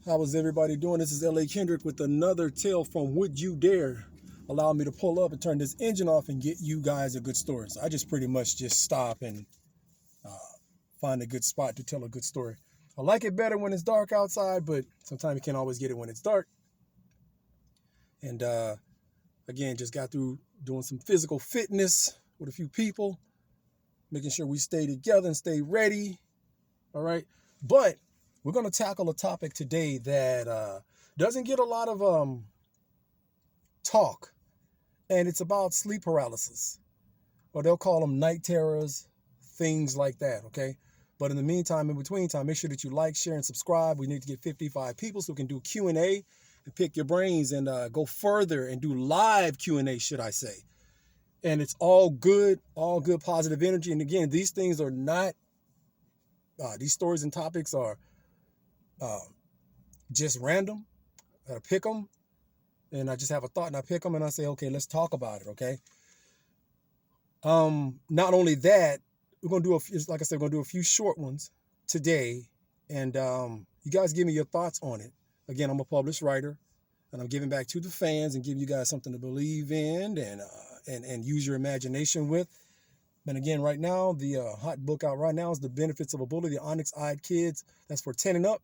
How is everybody doing? This is LA Kendrick with another tale from Would You Dare. Allow me to pull up and turn this engine off and get you guys a good story. So I just pretty much just stop and find a good spot to tell a good story. I like it better when it's dark outside, but sometimes you can't always get it when it's dark. And again, just got through doing some physical fitness with a few people, making sure we stay together and stay ready. All right. But we're going to tackle a topic today that doesn't get a lot of talk, and it's about sleep paralysis, or they'll call them night terrors, things like that, okay? But in the meantime, in between time, make sure that you like, share, and subscribe. We need to get 55 people so we can do Q&A and pick your brains and go further and do live Q&A, should I say. And it's all good positive energy. And again, these things are not, these stories and topics are just random. I pick them, and I just have a thought, and I pick them, and I say, okay, let's talk about it, okay? Not only that, we're gonna do like I said, we're gonna do a few short ones today, and you guys give me your thoughts on it. Again, I'm a published writer, and I'm giving back to the fans and giving you guys something to believe in and use your imagination with. And again, right now, the hot book out right now is The Benefits of a Bully, The Onyx-Eyed Kids. That's for 10 and up,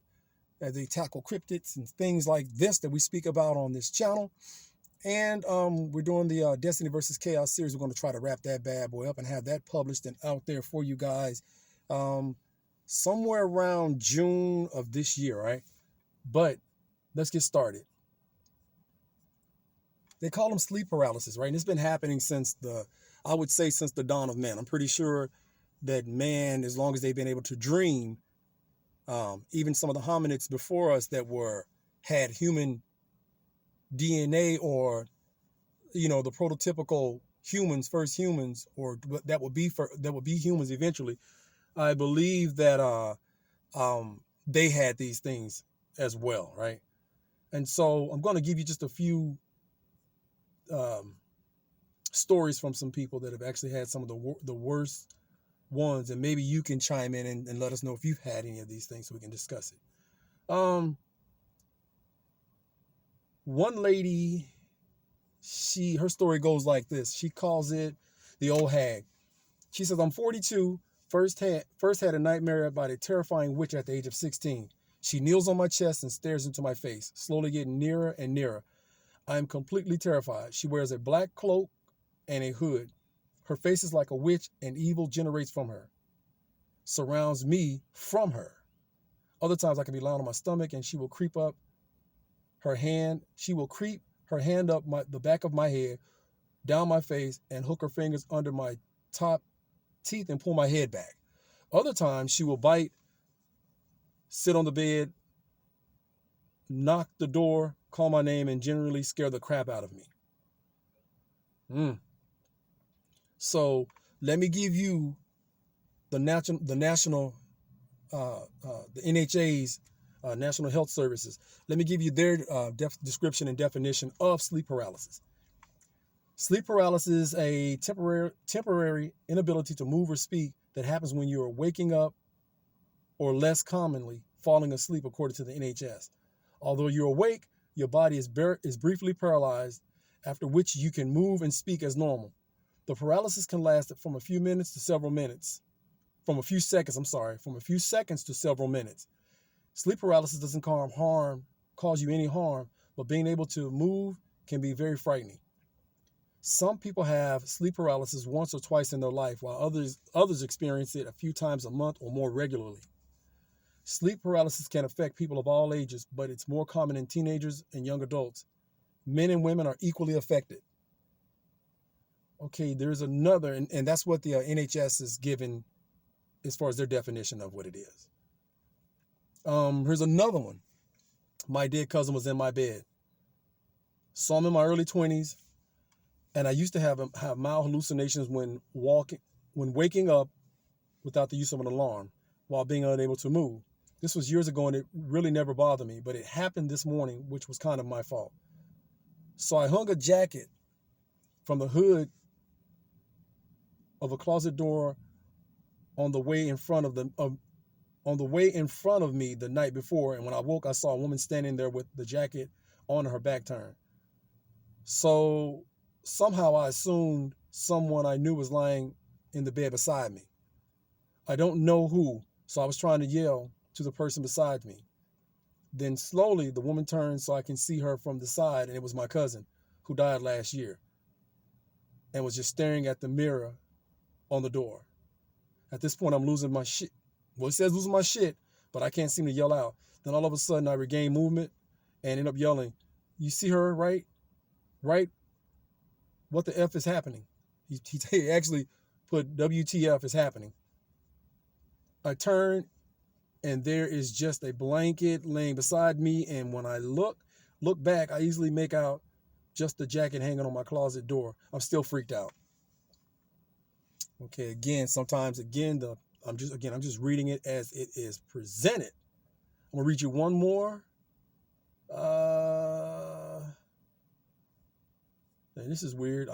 as they tackle cryptids and things like this that we speak about on this channel. And we're doing the Destiny versus Chaos series. We're going to try to wrap that bad boy up and have that published and out there for you guys somewhere around June of this year, right? But let's get started. They call them sleep paralysis, right? And it's been happening since I would say since the dawn of man. I'm pretty sure that man, as long as they've been able to dream, even some of the hominids before us that had human DNA, or the prototypical humans, first humans, or that would be humans eventually. I believe that they had these things as well, right? And so I'm going to give you just a few stories from some people that have actually had some of the worst ones, and maybe you can chime in and let us know if you've had any of these things so we can discuss it. One lady, her story goes like this. She calls it the old hag. She says, I'm 42, first had a nightmare about a terrifying witch at the age of 16. She kneels on my chest and stares into my face, slowly getting nearer and nearer. I am completely terrified. She wears a black cloak and a hood. Her face is like a witch, and evil generates from her, surrounds me from her. Other times I can be lying on my stomach and she will creep her hand up the back of my head, down my face, and hook her fingers under my top teeth and pull my head back. Other times she will bite, sit on the bed, knock the door, call my name, and generally scare the crap out of me. So let me give you the NHA's National Health Services. Let me give you their description and definition of sleep paralysis. Sleep paralysis is a temporary inability to move or speak that happens when you are waking up, or less commonly falling asleep, according to the NHS. Although you're awake, your body is briefly paralyzed, after which you can move and speak as normal. The paralysis can last from a few seconds to several minutes. Sleep paralysis doesn't cause you any harm, but being able to move can be very frightening. Some people have sleep paralysis once or twice in their life, while others experience it a few times a month or more regularly. Sleep paralysis can affect people of all ages, but it's more common in teenagers and young adults. Men and women are equally affected. Okay, there's another, and that's what the NHS is given as far as their definition of what it is. Here's another one. My dead cousin was in my bed. Saw him in my early 20s, and I used to have mild hallucinations when waking up without the use of an alarm, while being unable to move. This was years ago, and it really never bothered me, but it happened this morning, which was kind of my fault. So I hung a jacket from the hood of a closet door on the way in front of on the way in front of me the night before, and when I woke, I saw a woman standing there with the jacket on her back turned. So somehow I assumed someone I knew was lying in the bed beside me. I don't know who, so I was trying to yell to the person beside me. Then slowly the woman turned so I can see her from the side, and it was my cousin who died last year and was just staring at the mirror on the door. At this point, I'm losing my shit. Well, it says losing my shit, but I can't seem to yell out. Then all of a sudden, I regain movement and end up yelling, "You see her, right? Right? What the F is happening?" He actually put WTF is happening. I turn, and there is just a blanket laying beside me. And when I look back, I easily make out just the jacket hanging on my closet door. I'm still freaked out. Okay, again, I'm just reading it as it is presented. I'm gonna read you one more. This is weird.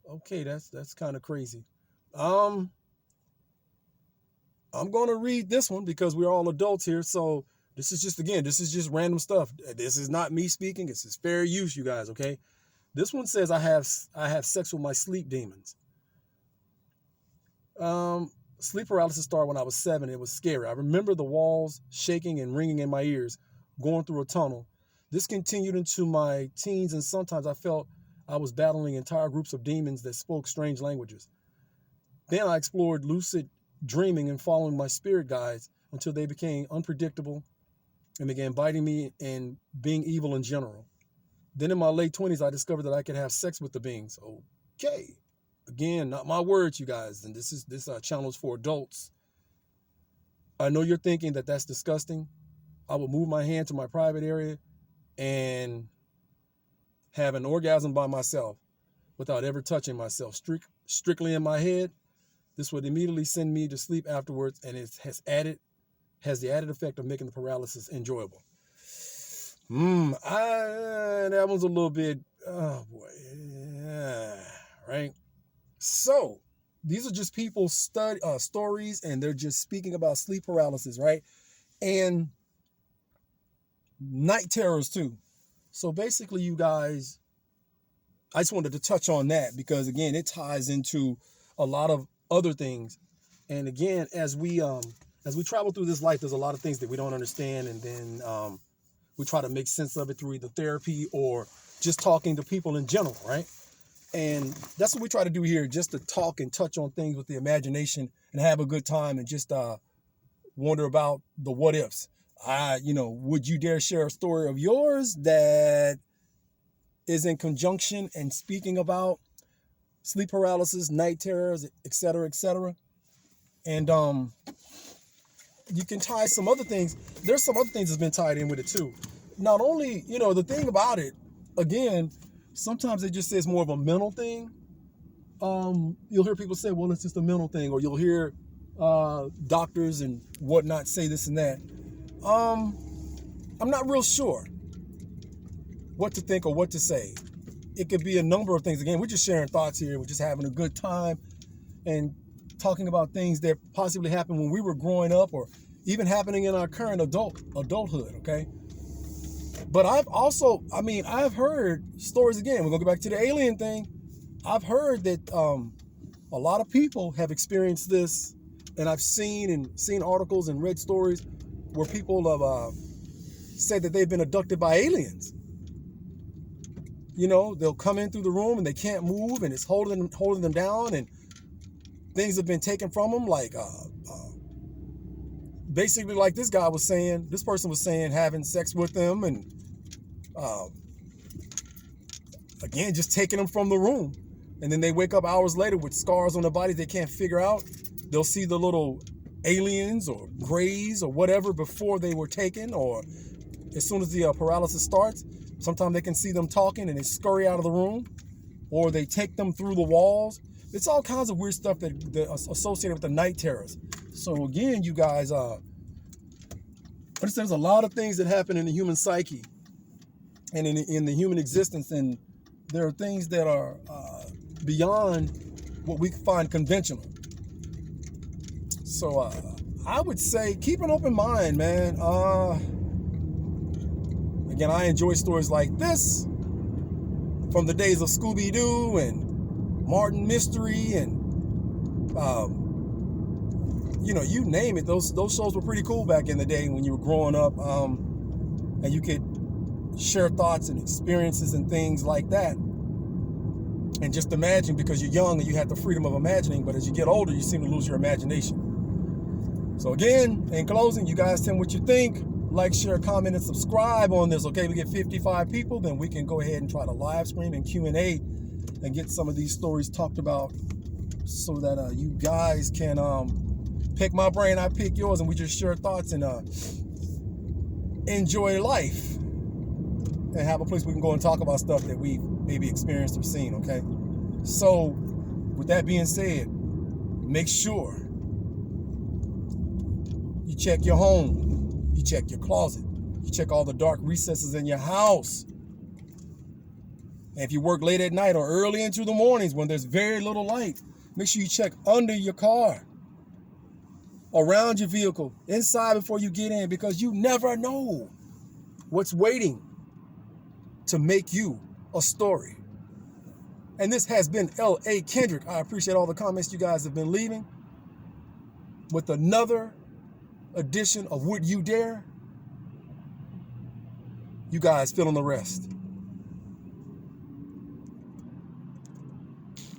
Okay, that's kind of crazy. I'm gonna read this one because we're all adults here. So this is just random stuff. This is not me speaking. This is fair use, you guys. Okay. This one says I have sex with my sleep demons. Sleep paralysis started when I was 7. It was scary. I remember the walls shaking and ringing in my ears, going through a tunnel. This continued into my teens, and sometimes I felt I was battling entire groups of demons that spoke strange languages. Then I explored lucid dreaming and following my spirit guides until they became unpredictable and began biting me and being evil in general. Then in my late 20s, I discovered that I could have sex with the beings. Okay. Again, not my words, you guys. And this channel is for adults. I know you're thinking that that's disgusting. I would move my hand to my private area and have an orgasm by myself without ever touching myself. Strictly in my head, this would immediately send me to sleep afterwards, and it has the added effect of making the paralysis enjoyable. That one's a little bit, oh boy, yeah, right? So these are just people's stories, and they're just speaking about sleep paralysis, right? And night terrors too. So basically, you guys, I just wanted to touch on that because again, it ties into a lot of other things. And again, as we travel through this life, there's a lot of things that we don't understand, and then we try to make sense of it through either therapy or just talking to people in general, right? And that's what we try to do here, just to talk and touch on things with the imagination and have a good time and just wonder about the what ifs. Would you dare share a story of yours that is in conjunction and speaking about sleep paralysis, night terrors, et cetera, et cetera? And you can tie some other things. There's some other things that's been tied in with it too. Not only, the thing about it, again, sometimes it just says more of a mental thing. You'll hear people say, well, it's just a mental thing, or you'll hear doctors and whatnot say this and that. I'm not real sure what to think or what to say. It could be a number of things. Again, we're just sharing thoughts here. We're just having a good time and talking about things that possibly happened when we were growing up or even happening in our current adulthood, okay? But I've heard stories. Again, we're going to go back to the alien thing. I've heard that a lot of people have experienced this, and I've seen articles and read stories where people have said that they've been abducted by aliens. They'll come in through the room and they can't move, and it's holding them down, and things have been taken from them, like basically, like this person was saying, having sex with them, and again, just taking them from the room. And then they wake up hours later with scars on their body they can't figure out. They'll see the little aliens or grays or whatever before they were taken, or as soon as the paralysis starts. Sometimes they can see them talking and they scurry out of the room, or they take them through the walls. It's all kinds of weird stuff that associated with the night terrors. So again, you guys, there's a lot of things that happen in the human psyche and in the human existence, and there are things that are beyond what we find conventional. So I would say keep an open mind, man. Again, I enjoy stories like this from the days of Scooby-Doo and Martin Mystery and you know, you name it. Those shows were pretty cool back in the day when you were growing up, and you could share thoughts and experiences and things like that. And just imagine, because you're young and you have the freedom of imagining, but as you get older, you seem to lose your imagination. So again, in closing, you guys tell me what you think. Like, share, comment, and subscribe on this. Okay, we get 55 people, then we can go ahead and try to live stream and Q&A and get some of these stories talked about so that you guys can pick my brain, I pick yours, and we just share thoughts and enjoy life and have a place we can go and talk about stuff that we've maybe experienced or seen, okay? So, with that being said, make sure you check your home, you check your closet, you check all the dark recesses in your house. And if you work late at night or early into the mornings when there's very little light, make sure you check under your car, around your vehicle, inside before you get in, because you never know what's waiting to make you a story. And this has been L.A. Kendrick. I appreciate all the comments you guys have been leaving with another edition of Would You Dare? You guys fill in the rest.